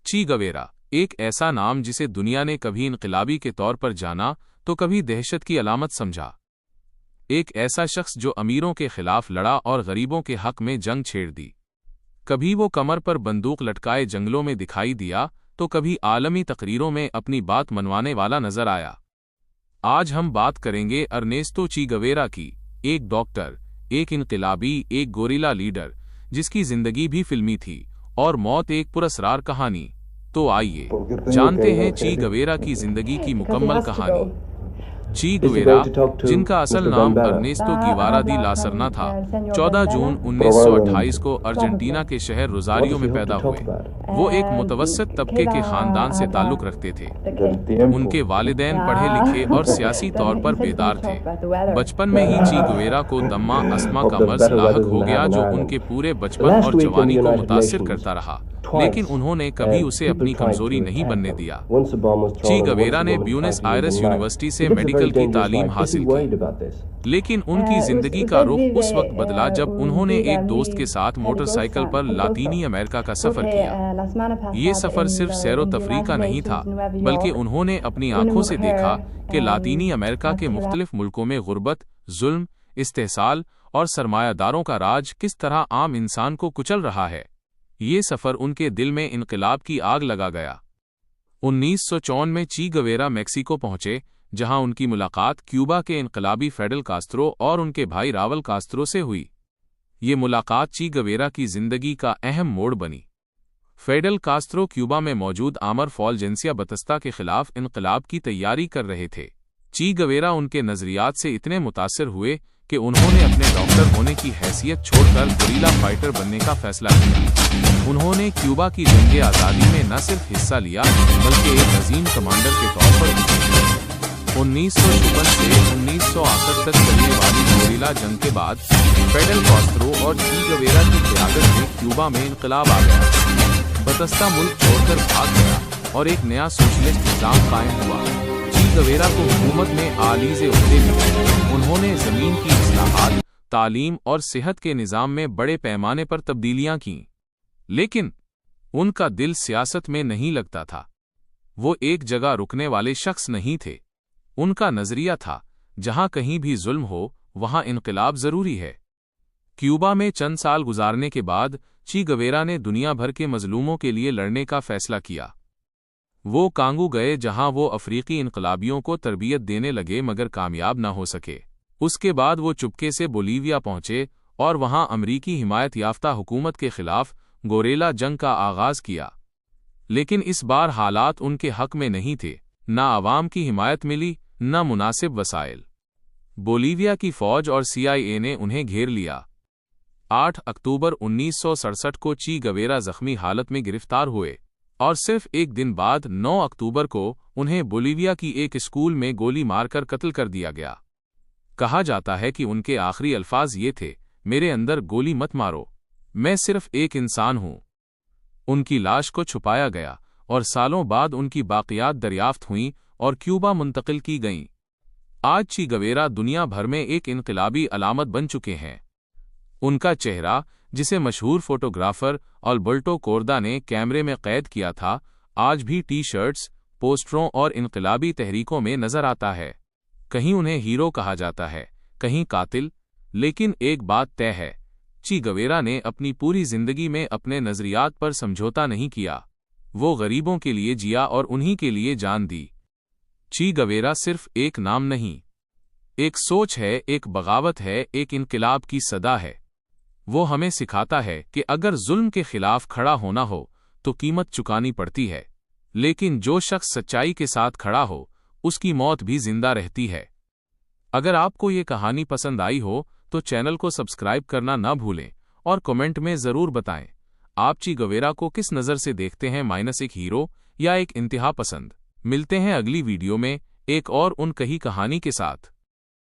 ची गवेरा, एक ऐसा नाम जिसे दुनिया ने कभी इनकलाबी के तौर पर जाना तो कभी दहशत की अलामत समझा। एक ऐसा शख्स जो अमीरों के खिलाफ लड़ा और गरीबों के हक में जंग छेड़ दी। कभी वो कमर पर बंदूक लटकाए जंगलों में दिखाई दिया तो कभी आलमी तकरीरों में अपनी बात मनवाने वाला नजर आया। आज हम बात करेंगे अर्नेस्टो ची गवेरा की, एक डॉक्टर, एक इनकलाबी, एक गोरिल्ला लीडर जिसकी जिंदगी भी फिल्मी थी और मौत एक पुरस्कार कहानी। तो आइए जानते हैं ची गवेरा की जिंदगी की मुकम्मल कहानी। ची गवेरा, जिनका असल नाम अर्नेस्टो गिवारा दी ला सरना था, 14 जून 1928 को अर्जेंटीना के शहर रोजारियो में पैदा हुए। वो एक मुतवस्सित तबके के खानदान से ताल्लुक रखते थे। उनके वालिदैन पढ़े लिखे और सियासी तौर पर बेदार थे। बचपन में ही ची गवेरा को दम्मा अस्थमा का मर्ज लाहक हो गया जो उनके पूरे बचपन और जवानी को मुतासिर करता रहा, लेकिन उन्होंने कभी उसे अपनी कमजोरी नहीं बनने दिया। ची गवेरा ने ब्यूनस आयर्स यूनिवर्सिटी से मेडिकल की तालीम हासिल की, लेकिन उनकी जिंदगी का रुख उस वक्त बदला जब उन्होंने एक दोस्त के साथ मोटरसाइकिल पर लातीनी अमेरिका का सफर किया। ये सफर सिर्फ सैरो तफरीह का नहीं था, बल्कि उन्होंने अपनी आंखों से देखा कि लातीनी अमेरिका के मुख्तलिफ मुल्कों में गुर्बत, जुल्म, इस्तेहसाल और सरमायादारों का राज किस तरह आम इंसान को कुचल रहा है। ये सफर उनके दिल में इनकलाब की आग लगा गया। 1954 में ची गवेरा मैक्सिको पहुंचे, जहां उनकी मुलाकात क्यूबा के इनकलाबी फेडल कास्त्रो और उनके भाई रावल कास्त्रो से हुई। ये मुलाकात ची गवेरा की जिंदगी का अहम मोड़ बनी। फेडल कास्त्रो क्यूबा में मौजूद आमर फॉलजेंसिया बतस्ता के खिलाफ इनकलाब की तैयारी कर रहे थे। ची गवेरा उनके नजरियात से इतने मुतासिर हुए कि उन्होंने अपने डॉक्टर होने की हैसियत छोड़कर गोरिल्ला फाइटर बनने का फैसला किया। उन्होंने क्यूबा की जंग आज़ादी में न सिर्फ हिस्सा लिया बल्कि एक अजीम कमांडर के तौर पर 1956 से 1968 तक चलने वाली गोरिल्ला जंग के बाद फेडल कास्त्रो और ची गवेरा की क़यादत में क्यूबा में इनकलाब आ गया। बतस्ता मुल्क छोड़कर भाग गया और एक नया सोशलिस्ट निज़ाम कायम हुआ। ची गवेरा को हुकूमत में आली से ओहदे मिले। उन्होंने ज़मीन की इस्लाहात, तालीम और सेहत के निज़ाम में बड़े पैमाने पर तब्दीलियां की, लेकिन उनका दिल सियासत में नहीं लगता था। वो एक जगह रुकने वाले शख्स नहीं थे। उनका नजरिया था, जहां कहीं भी जुल्म हो वहां इनकलाब जरूरी है। क्यूबा में चंद साल गुजारने के बाद ची गवेरा ने दुनिया भर के मजलूमों के लिए लड़ने का फैसला किया। वो कांगो गए, जहां वो अफ्रीकी इनकलाबियों को तरबियत देने लगे मगर कामयाब न हो सके। उसके बाद वो चुपके से बोलीविया पहुंचे और वहां अमरीकी हिमायत याफ्ता हुकूमत के खिलाफ गोरिल्ला जंग का आगाज किया, लेकिन इस बार हालात उनके हक में नहीं थे। न आवाम की हिमायत मिली, न मुनासिब वसाइल। बोलीविया की फौज और CIA ने उन्हें घेर लिया। 8 अक्टूबर 1967 को ची गवेरा जख्मी हालत में गिरफ्तार हुए और सिर्फ एक दिन बाद 9 अक्टूबर को उन्हें बोलीविया की एक स्कूल में गोली मारकर कत्ल कर दिया गया। कहा जाता है कि उनके आखिरी अल्फाज ये थे, मेरे अंदर गोली मत मारो, मैं सिर्फ एक इंसान हूं। उनकी लाश को छुपाया गया और सालों बाद उनकी बाक़ियात दरियाफ्त हुईं और क्यूबा मुंतकिल की गईं। आज ची गवेरा दुनिया भर में एक इनकलाबी अलामत बन चुके हैं। उनका चेहरा, जिसे मशहूर फोटोग्राफर अल्बर्टो कोर्दा ने कैमरे में कैद किया था, आज भी टी-शर्ट्स, पोस्टरों और इनकलाबी तहरीकों में नजर आता है। कहीं उन्हें हीरो कहा जाता है, कहीं कातिल, लेकिन एक बात तय है, ची गवेरा ने अपनी पूरी जिंदगी में अपने नजरियात पर समझौता नहीं किया। वो गरीबों के लिए जिया और उन्हीं के लिए जान दी। ची गवेरा सिर्फ एक नाम नहीं, एक सोच है, एक बगावत है, एक इनकलाब की सदा है। वो हमें सिखाता है कि अगर जुल्म के खिलाफ खड़ा होना हो तो कीमत चुकानी पड़ती है, लेकिन जो शख्स सच्चाई के साथ खड़ा हो उसकी मौत भी जिंदा रहती है। अगर आपको ये कहानी पसंद आई हो तो चैनल को सब्सक्राइब करना ना भूलें और कमेंट में ज़रूर बताएं आप ची गवेरा को किस नज़र से देखते हैं, एक हीरो या एक इंतहा पसंद। मिलते हैं अगली वीडियो में एक और उन कही कहानी के साथ।